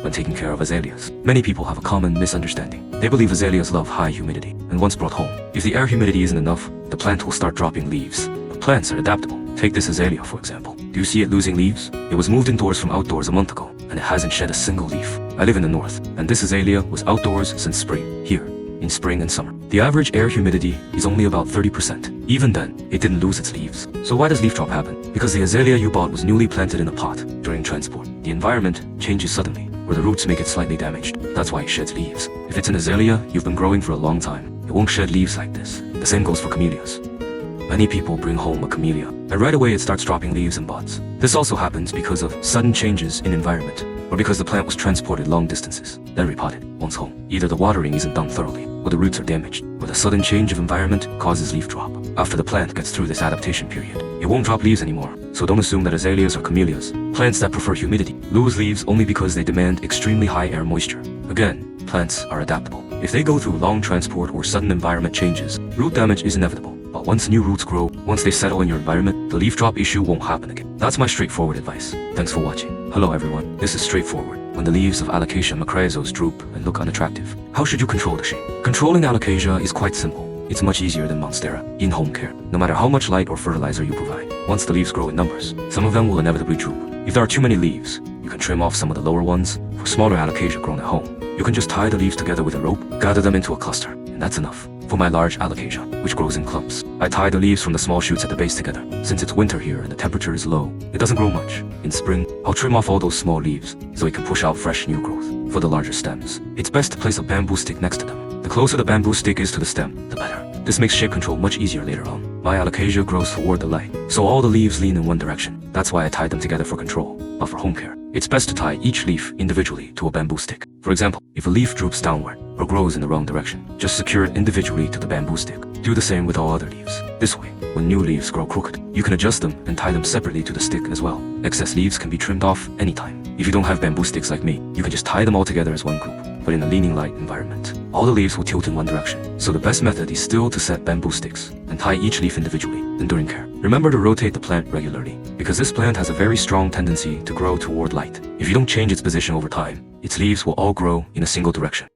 when taking care of azaleas. Many people have a common misunderstanding. They believe azaleas love high humidity, and once brought home, if the air humidity isn't enough, the plant will start dropping leaves. But plants are adaptable. Take this azalea for example. Do you see it losing leaves? It was moved indoors from outdoors a month ago, and it hasn't shed a single leaf. I live in the north, and this azalea was outdoors since spring, here, in spring and summer. The average air humidity is only about 30%. Even then, it didn't lose its leaves. So why does leaf drop happen? Because the azalea you bought was newly planted in a pot during transport. The environment changes suddenly, where the roots make it slightly damaged. That's why it sheds leaves. If it's an azalea you've been growing for a long time, it won't shed leaves like this. The same goes for camellias. Many people bring home a camellia, and right away it starts dropping leaves and buds. This also happens because of sudden changes in environment, or because the plant was transported long distances, then repotted once home. Either the watering isn't done thoroughly, or the roots are damaged, or the sudden change of environment causes leaf drop. After the plant gets through this adaptation period, it won't drop leaves anymore. So don't assume that azaleas or camellias, plants that prefer humidity, lose leaves only because they demand extremely high air moisture. Again, plants are adaptable. If they go through long transport or sudden environment changes, root damage is inevitable. But once new roots grow, once they settle in your environment, the leaf drop issue won't happen again. That's my straightforward advice. Thanks for watching. Hello everyone, this is straightforward. When the leaves of Alocasia macrayzos droop and look unattractive, how should you control the shape? Controlling Alocasia is quite simple. It's much easier than monstera in home care, no matter how much light or fertilizer you provide. Once the leaves grow in numbers, some of them will inevitably droop. If there are too many leaves, you can trim off some of the lower ones. For smaller Alocasia grown at home, you can just tie the leaves together with a rope, gather them into a cluster, and that's enough. For my large Alocasia, which grows in clumps, I tie the leaves from the small shoots at the base together. Since it's winter here and the temperature is low, it doesn't grow much. In spring, I'll trim off all those small leaves so it can push out fresh new growth. For the larger stems, it's best to place a bamboo stick next to them. The closer the bamboo stick is to the stem, the better. This makes shape control much easier later on. My Alocasia grows toward the light, so all the leaves lean in one direction. That's why I tied them together for control. But for home care, it's best to tie each leaf individually to a bamboo stick. For example, if a leaf droops downward or grows in the wrong direction, just secure it individually to the bamboo stick. Do the same with all other leaves. This way, when new leaves grow crooked, you can adjust them and tie them separately to the stick as well. Excess leaves can be trimmed off anytime. If you don't have bamboo sticks like me, you can just tie them all together as one group. But in a leaning light environment, all the leaves will tilt in one direction. So the best method is still to set bamboo sticks and tie each leaf individually. Then during care, remember to rotate the plant regularly, because this plant has a very strong tendency to grow toward light. If you don't change its position over time, its leaves will all grow in a single direction.